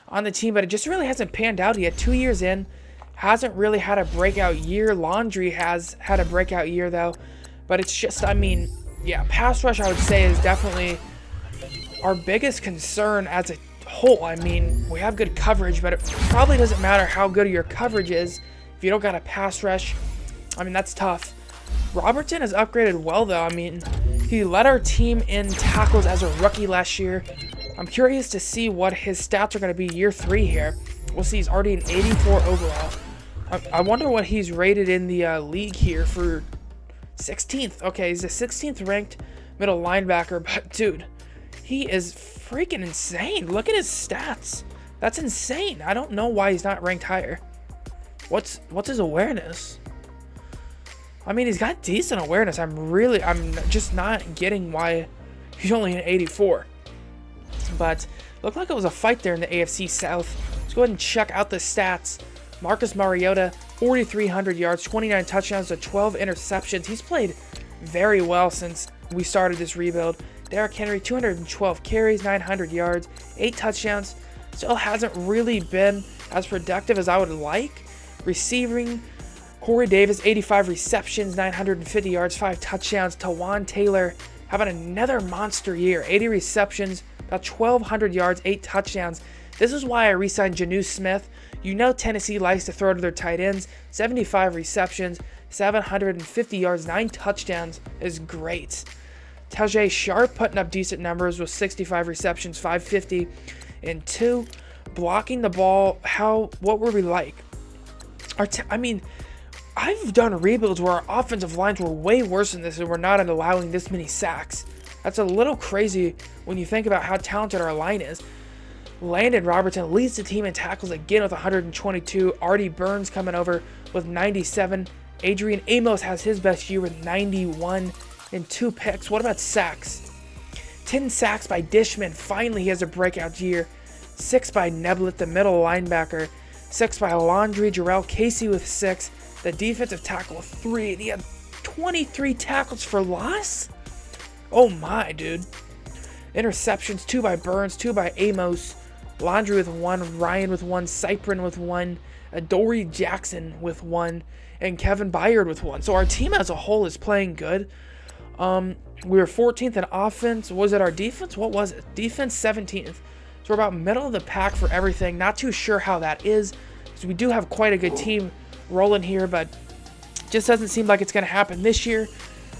on the team, but it just really hasn't panned out yet. 2 years in, hasn't really had a breakout year. Laundry has had a breakout year, though. But it's just, I mean, yeah, pass rush, I would say, is definitely our biggest concern as a whole. I mean, we have good coverage, but it probably doesn't matter how good your coverage is if you don't got a pass rush. I mean, that's tough. Robertson has upgraded well, though. I mean, he led our team in tackles as a rookie last year. I'm curious to see what his stats are going to be year 3 here. We'll see. He's already an 84 overall. I wonder what he's rated in the league here for 16th. Okay, he's the 16th ranked middle linebacker, but dude, he is freaking insane. Look at his stats. That's insane. I don't know why he's not ranked higher. What's his awareness? I mean, he's got decent awareness. I'm just not getting why he's only an 84. But looked like it was a fight there in the AFC South. Let's go ahead and check out the stats. Marcus Mariota, 4,300 yards, 29 touchdowns to 12 interceptions. He's played very well since we started this rebuild. Derrick Henry, 212 carries, 900 yards, 8 touchdowns. Still hasn't really been as productive as I would like. Receiving, Corey Davis, 85 receptions, 950 yards, 5 touchdowns. Tawan Taylor having another monster year, 80 receptions, about 1,200 yards, 8 touchdowns. This is why I re-signed Jonnu Smith. You know Tennessee likes to throw to their tight ends. 75 receptions, 750 yards, 9 touchdowns is great. Tajay Sharp putting up decent numbers with 65 receptions, 550 and 2. Blocking the ball, what were we like? I mean, I've done rebuilds where our offensive lines were way worse than this and we're not allowing this many sacks. That's a little crazy when you think about how talented our line is. Landon Robertson leads the team in tackles again with 122. Artie Burns coming over with 97. Adrian Amos has his best year with 91 and 2 picks. What about sacks? 10 sacks by Dishman. Finally, he has a breakout year. 6 by Neblett, the middle linebacker. 6 by Laundry. Jarrell Casey with 6. The defensive tackle with 3. And he had 23 tackles for loss? Oh my, dude. Interceptions, 2 by Burns, 2 by Amos. Laundry with 1. Ryan with 1. Cyprin with 1. Adoree Jackson with 1. And Kevin Byard with 1. So our team as a whole is playing good. We were 14th in offense. Was it our defense? What was it? Defense 17th. So we're about middle of the pack for everything. Not too sure how that is, because we do have quite a good team rolling here, but just doesn't seem like it's going to happen this year.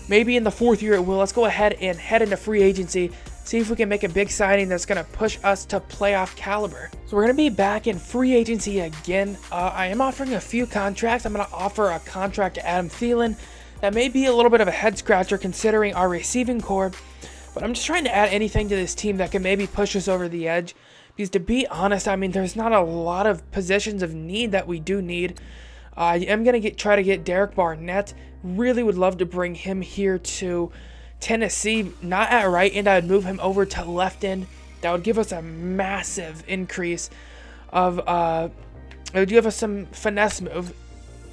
Maybe in the 4th year it will. Let's go ahead and head into free agency. See if we can make a big signing that's going to push us to playoff caliber. So we're going to be back in free agency again. I am offering a few contracts. I'm going to offer a contract to Adam Thielen. That may be a little bit of a head scratcher considering our receiving core, but I'm just trying to add anything to this team that can maybe push us over the edge. Because to be honest, I mean, there's not a lot of positions of need that we do need. I am going to try to get Derek Barnett. Really would love to bring him here to Tennessee. Not at right end. I would move him over to left end. That would give us a massive increase of, it would give us some finesse move.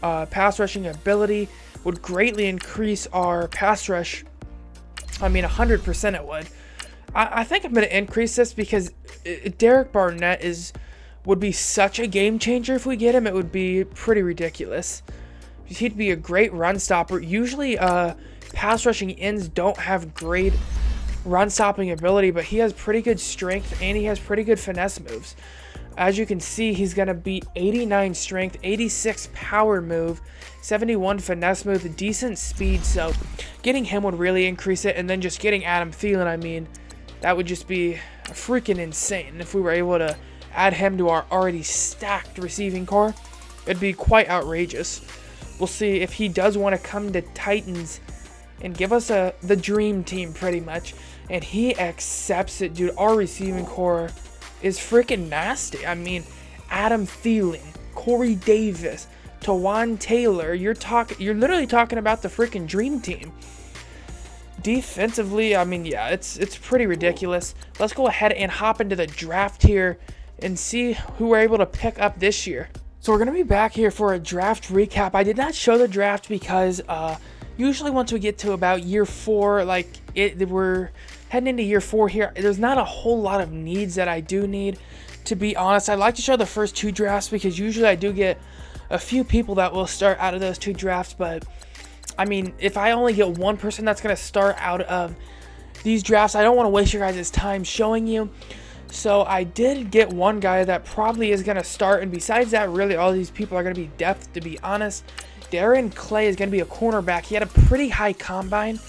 Pass rushing ability would greatly increase our pass rush. I mean, 100% it would. I think I'm going to increase this because Derek Barnett would be such a game changer if we get him. It would be pretty ridiculous. He'd be a great run stopper. Usually pass rushing ends don't have great run stopping ability, but he has pretty good strength and he has pretty good finesse moves. As you can see, he's going to be 89 strength, 86 power move, 71 finesse move, decent speed. So getting him would really increase it. And then just getting Adam Thielen, I mean, that would just be freaking insane. If we were able to add him to our already stacked receiving core, it'd be quite outrageous. We'll see if he does want to come to Titans. and give us the dream team pretty much. And he accepts it, dude. Our receiving core is freaking nasty. I mean, Adam Thielen, Corey Davis, Tawan Taylor. You're literally talking about the freaking dream team. Defensively, I mean, yeah, it's pretty ridiculous. Let's go ahead and hop into the draft here and see who we're able to pick up this year. So we're going to be back here for a draft recap. I did not show the draft because usually once we get to about year 4, we're heading into year 4 here, there's not a whole lot of needs that I do need, to be honest. I like to show the first 2 drafts because usually I do get a few people that will start out of those 2 drafts, but I mean, if I only get one person that's going to start out of these drafts, I don't want to waste your guys' time showing you. So I did get one guy that probably is going to start, and besides that, really all these people are going to be depth, to be honest. Darren Clay is going to be a cornerback. He had a pretty high combine.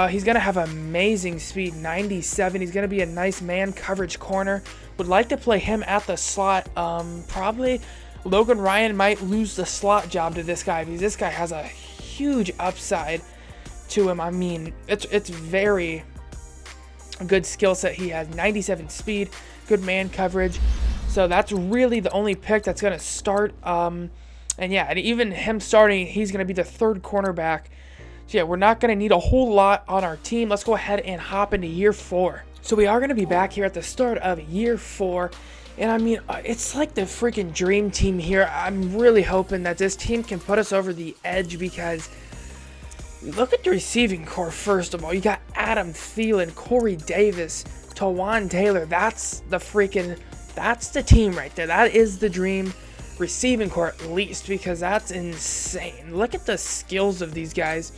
He's going to have amazing speed, 97. He's going to be a nice man coverage corner. Would like to play him at the slot. Probably Logan Ryan might lose the slot job to this guy because this guy has a huge upside to him. I mean, it's very good skill set he has. 97 speed, good man coverage. So that's really the only pick that's going to start. And yeah, and even him starting, he's going to be the 3rd cornerback. So yeah, we're not going to need a whole lot on our team. Let's go ahead and hop into year 4. So we are going to be back here at the start of year 4. And I mean, it's like the freaking dream team here. I'm really hoping that this team can put us over the edge because look at the receiving core, first of all. You got Adam Thielen, Corey Davis, Tawan Taylor. That's the team right there. That is the dream receiving core, at least, because that's insane. Look at the skills of these guys.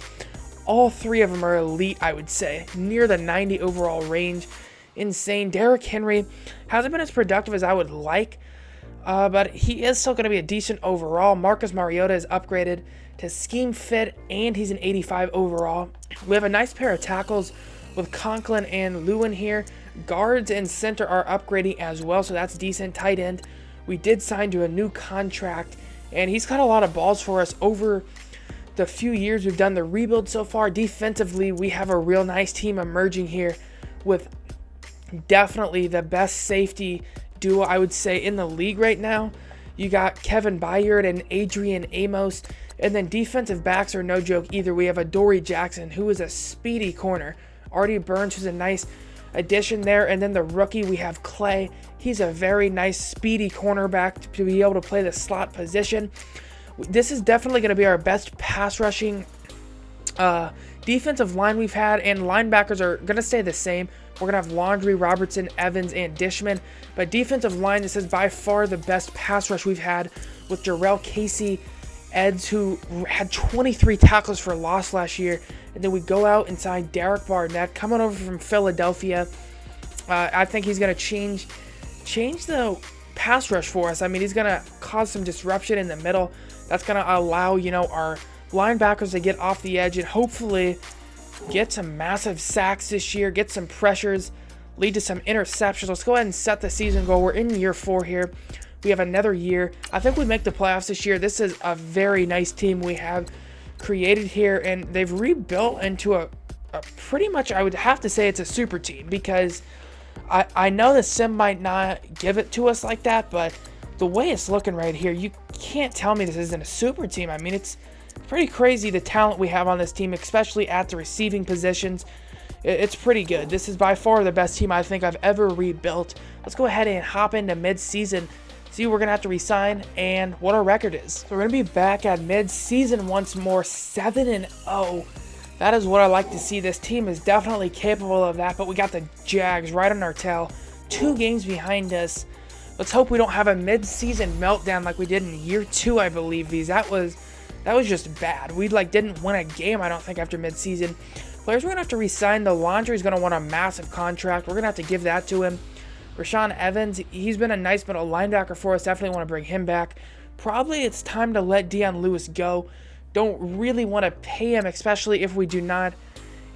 All 3 of them are elite, I would say. Near the 90 overall range. Insane. Derrick Henry hasn't been as productive as I would like, but he is still going to be a decent overall. Marcus Mariota is upgraded to scheme fit, and he's an 85 overall. We have a nice pair of tackles with Conklin and Lewin here. Guards and center are upgrading as well, so that's decent. Tight end, we did sign to a new contract, and he's got a lot of balls for us over the few years we've done the rebuild so far. Defensively, we have a real nice team emerging here with definitely the best safety duo, I would say, in the league right now. You got Kevin Byard and Adrian Amos, and then defensive backs are no joke either. We have Adoree Jackson, who is a speedy corner. Artie Burns, who's a nice addition there, and then the rookie, we have Clay. He's a very nice speedy cornerback to be able to play the slot position. This is definitely going to be our best pass rushing defensive line we've had, and linebackers are going to stay the same. We're going to have Laundry, Robertson, Evans, and Dishman. But defensive line, this is by far the best pass rush we've had with Jarrell Casey, Eds, who had 23 tackles for loss last year. And then we go out and sign Derek Barnett, coming over from Philadelphia. I think he's going to change the pass rush for us. I mean, he's going to cause some disruption in the middle. That's going to allow, our linebackers to get off the edge and hopefully get some massive sacks this year, get some pressures, lead to some interceptions. Let's go ahead and set the season goal. We're in year 4 here. We have another year. I think we make the playoffs this year. This is a very nice team we have created here, and they've rebuilt into a pretty much, I would have to say, it's a super team, because I know the sim might not give it to us like that, but the way it's looking right here, you can't tell me this isn't a super team. I mean, it's pretty crazy the talent we have on this team, especially at the receiving positions. It's pretty good. This is by far the best team I think I've ever rebuilt. Let's go ahead and hop into mid-season, see who we're going to have to resign and what our record is. So we're going to be back at mid-season once more, 7-0. That is what I like to see. This team is definitely capable of that, but we got the Jags right on our tail, 2 games behind us. Let's hope we don't have a mid-season meltdown like we did in year 2, I believe. That was just bad. We didn't win a game, I don't think, after mid-season. Players we're going to have to re-sign. The Laundry is going to want a massive contract. We're going to have to give that to him. Rashaan Evans, he's been a nice middle linebacker for us. Definitely want to bring him back. Probably it's time to let Deion Lewis go. Don't really want to pay him, especially if we do not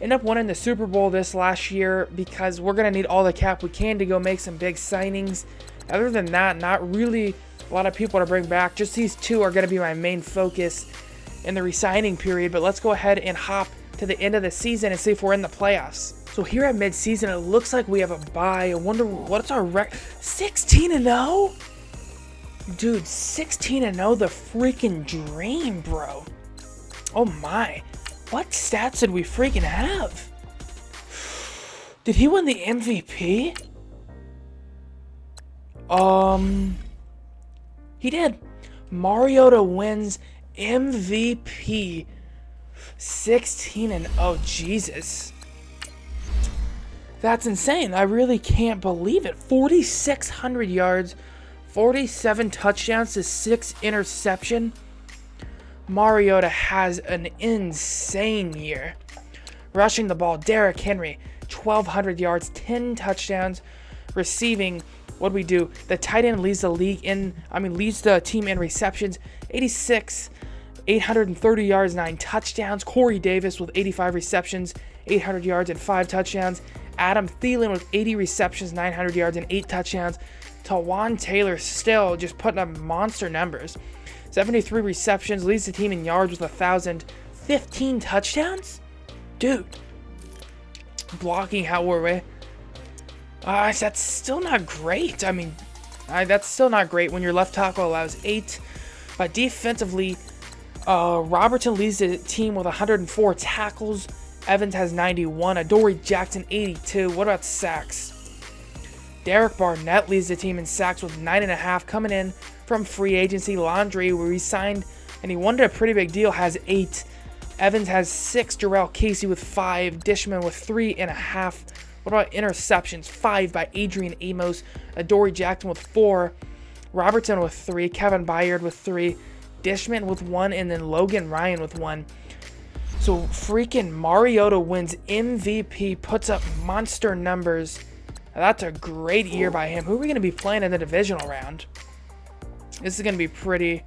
end up winning the Super Bowl this last year, because we're going to need all the cap we can to go make some big signings. Other than that, not really a lot of people to bring back. Just these 2 are going to be my main focus in the re-signing period. But let's go ahead and hop to the end of the season and see if we're in the playoffs. So here at midseason, it looks like we have a bye. I wonder what's our record? 16-0? Dude, 16-0, the freaking dream, bro. Oh my. What stats did we freaking have? Did he win the MVP? He did. Mariota Wins MVP. 16-0. Jesus. That's insane. I really can't believe it. 4,600 yards, 47 touchdowns to 6 interception. Mariota has an insane year. Rushing the ball, Derrick Henry, 1,200 yards, 10 touchdowns. Receiving, what do we do? The tight end leads the leads the team in receptions, 86, 830 yards, 9 touchdowns. Corey Davis with 85 receptions, 800 yards, and 5 touchdowns. Adam Thielen with 80 receptions, 900 yards, and 8 touchdowns. Tawan Taylor still just putting up monster numbers. 73 receptions, leads the team in yards with 1,015 touchdowns? Dude. Blocking, how were we? That's still not great. I mean, that's still not great when your left tackle allows 8. But defensively, Robertson leads the team with 104 tackles. Evans has 91. Adoree Jackson, 82. What about sacks? Derek Barnett leads the team in sacks with 9.5, coming in from free agency. Landry, where he signed, and he wanted a pretty big deal, has 8. Evans has 6. Jarrell Casey with 5. Dishman with 3.5. What about interceptions? 5 by Adrian Amos. Adoree Jackson with 4. Robertson with 3. Kevin Byard with 3. Dishman with 1. And then Logan Ryan with 1. So freaking Mariota Wins MVP, puts up monster numbers. That's a great year by him. Who are we going to be playing in the divisional round? This is going to be pretty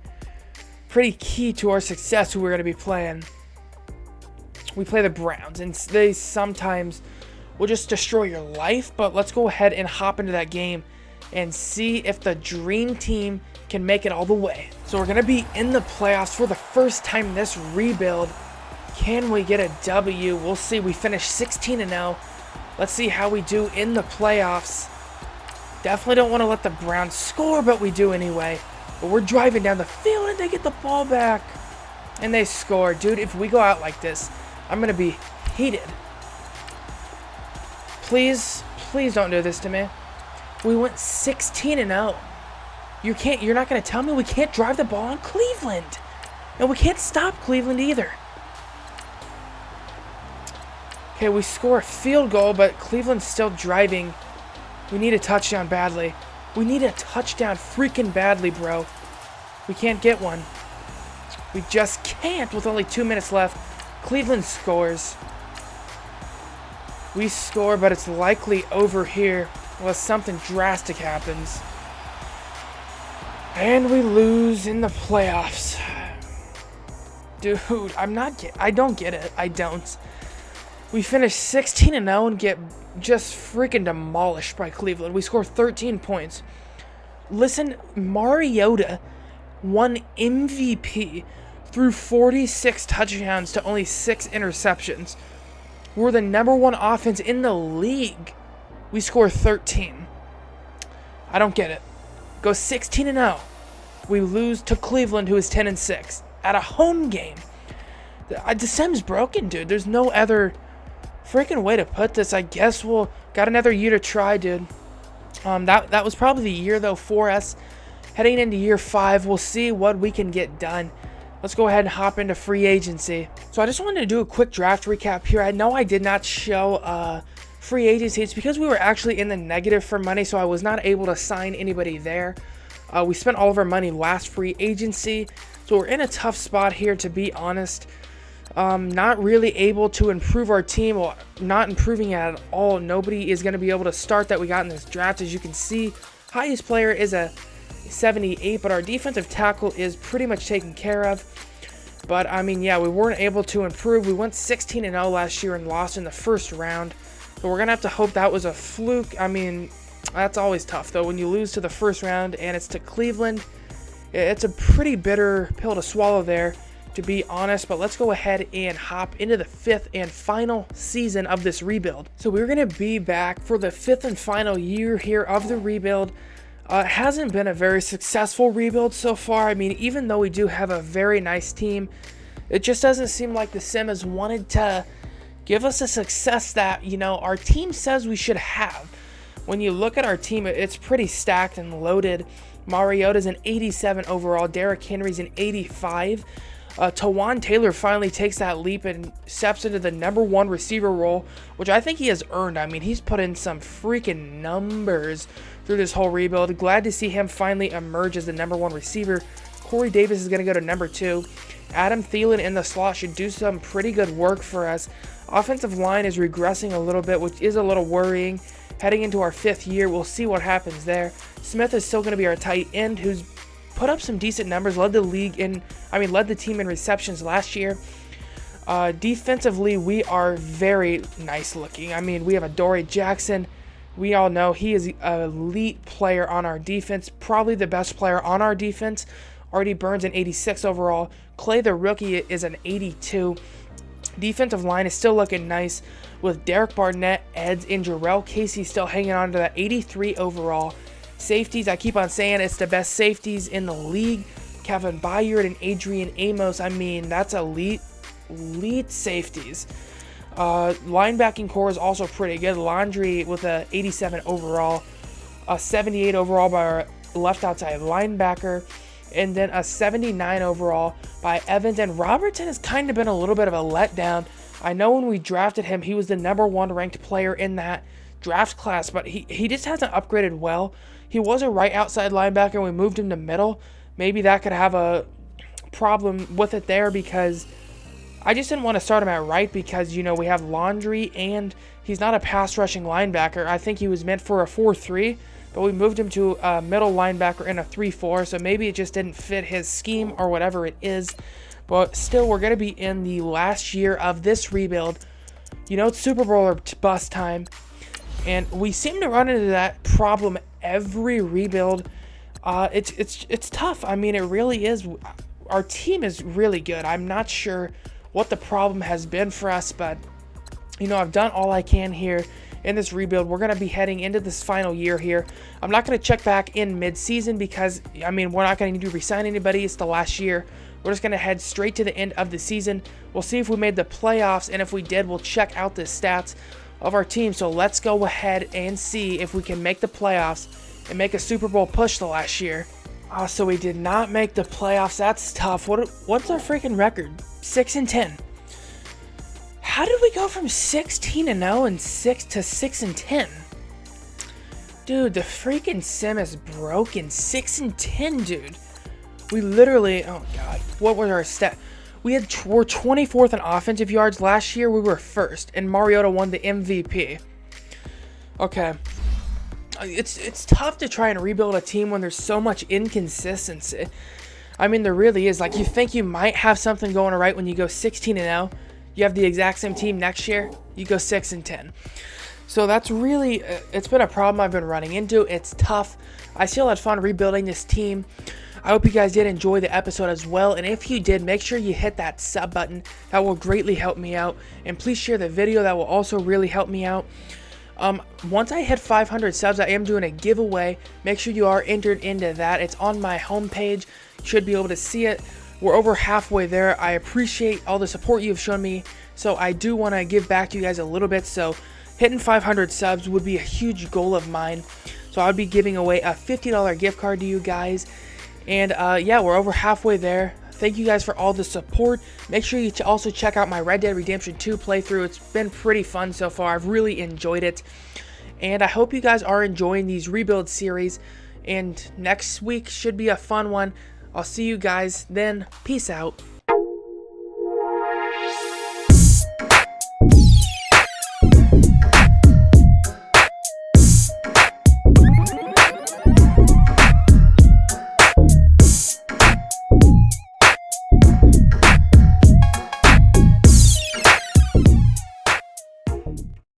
key to our success, who we're going to be playing. We play the Browns, and they sometimes will just destroy your life. But let's go ahead and hop into that game and see if the dream team can make it all the way. So we're going to be in the playoffs for the first time in this rebuild. Can we get a W? We'll see. We finished 16-0. Let's see how we do in the playoffs. Definitely don't want to let the Browns score, but we do anyway. But we're driving down the field, and they get the ball back. And they score. Dude, if we go out like this, I'm going to be heated. Please don't do this to me. We went 16-0. You're not going to tell me we can't drive the ball on Cleveland. And we can't stop Cleveland either. Okay, we score a field goal, but Cleveland's still driving. We need a touchdown badly. We need a touchdown freaking badly, bro. We can't get one. We just can't with only 2 minutes left. Cleveland scores. We score, but it's likely over here unless something drastic happens. And we lose in the playoffs. Dude, I don't get it. I don't. We finish 16-0 and get just freaking demolished by Cleveland. We score 13 points. Listen, Mariota won MVP through 46 touchdowns to only 6 interceptions. We're the #1 offense in the league. We score 13. I don't get it. Go 16-0. We lose to Cleveland, who is 10-6 at a home game. The sim's broken, dude. There's no other freaking way to put this. I guess we'll got another year to try, dude. That was probably the year though for us. Heading into year 5, we'll see what we can get done. Let's go ahead and hop into free agency. So I just wanted to do a quick draft recap here. I know I did not show free agency. It's because we were actually in the negative for money, so I was not able to sign anybody there. We spent all of our money last free agency, so we're in a tough spot here, to be honest. Not really able to improve our team, or not improving at all. Nobody is going to be able to start that we got in this draft. As you can see, highest player is a 78, but our defensive tackle is pretty much taken care of. But I mean, yeah, we weren't able to improve. We went 16-0 last year and lost in the first round, so we're gonna have to hope that was a fluke. I mean, that's always tough though when you lose to the first round and it's to Cleveland. It's a pretty bitter pill to swallow there, to be honest, but let's go ahead and hop into the 5th and final season of this rebuild. So we're going to be back for the 5th and final year here of the rebuild. It hasn't been a very successful rebuild so far. I mean, even though we do have a very nice team, it just doesn't seem like the sim has wanted to give us a success that, you know, our team says we should have. When you look at our team, it's pretty stacked and loaded. Mariota's an 87 overall. Derrick Henry's an 85. Tawan Taylor finally takes that leap and steps into the #1 receiver role, which I think he has earned. I mean, he's put in some freaking numbers through this whole rebuild. Glad to see him finally emerge as the #1 receiver. Corey Davis is going to go to #2. Adam Thielen in the slot should do some pretty good work for us. Offensive line is regressing a little bit, which is a little worrying. Heading into our 5th year, we'll see what happens there. Smith is still going to be our tight end, who's put up some decent numbers, led the team in receptions last year. Defensively, we are very nice looking. I mean, we have Adoree Jackson. We all know he is an elite player on our defense, probably the best player on our defense. Artie Burns an 86 overall. Clay, the rookie, is an 82. Defensive line is still looking nice with Derek Barnett, Eds, and Jarrell Casey still hanging on to that 83 overall. Safeties, I keep on saying it's the best safeties in the league. Kevin Byard and Adrian Amos, I mean, that's elite safeties. Linebacking core is also pretty good. Laundry with a 87 overall, a 78 overall by our left outside linebacker, and then a 79 overall by Evans. And Robertson has kind of been a little bit of a letdown. I know when we drafted him, he was the #1 ranked player in that draft class, but he just hasn't upgraded well. He was a right outside linebacker, and we moved him to middle. Maybe that could have a problem with it there, because I just didn't want to start him at right because, you know, we have Laundry and he's not a pass rushing linebacker. I think he was meant for a 4-3, but we moved him to a middle linebacker in a 3-4, so maybe it just didn't fit his scheme or whatever it is. But still, we're going to be in the last year of this rebuild. You know, it's Super Bowl or bust time, and we seem to run into that problem every rebuild. It's tough. I mean, it really is. Our team is really good. I'm not sure what the problem has been for us, but, you know, I've done all I can here in this rebuild. We're going to be heading into this final year here. I'm not going to check back in mid-season because, I mean, we're not going to need to re-sign anybody. It's the last year. We're just going to head straight to the end of the season. We'll see if we made the playoffs, and if we did, we'll check out the stats of our team. So let's go ahead and see if we can make the playoffs and make a Super Bowl push the last year. So we did not make the playoffs. That's tough. What's our freaking record? 6-10. How did we go from 16-0 and 6-10? Dude, the freaking sim is broken. 6-10, dude. We literally, oh god, what was our stat? We're 24th in offensive yards. Last year we were 1st, and Mariota won the MVP. Okay. It's tough to try and rebuild a team when there's so much inconsistency. I mean, there really is. Like, you think you might have something going right when you go 16-0. You have the exact same team next year, you go 6-10. So that's really, it's been a problem I've been running into. It's tough. I still had fun rebuilding this team. I hope you guys did enjoy the episode as well, and if you did, make sure you hit that sub button. That will greatly help me out, and please share the video. That will also really help me out. Once I hit 500 subs, I am doing a giveaway. Make sure you are entered into that. It's on my homepage. You should be able to see it. We're over halfway there. I appreciate all the support you've shown me, so I do want to give back to you guys a little bit. So hitting 500 subs would be a huge goal of mine. So I would be giving away a $50 gift card to you guys. And yeah, we're over halfway there. Thank you guys for all the support. Make sure you also check out my Red Dead Redemption 2 playthrough. It's been pretty fun so far. I've really enjoyed it. And I hope you guys are enjoying these rebuild series. And next week should be a fun one. I'll see you guys then. Peace out.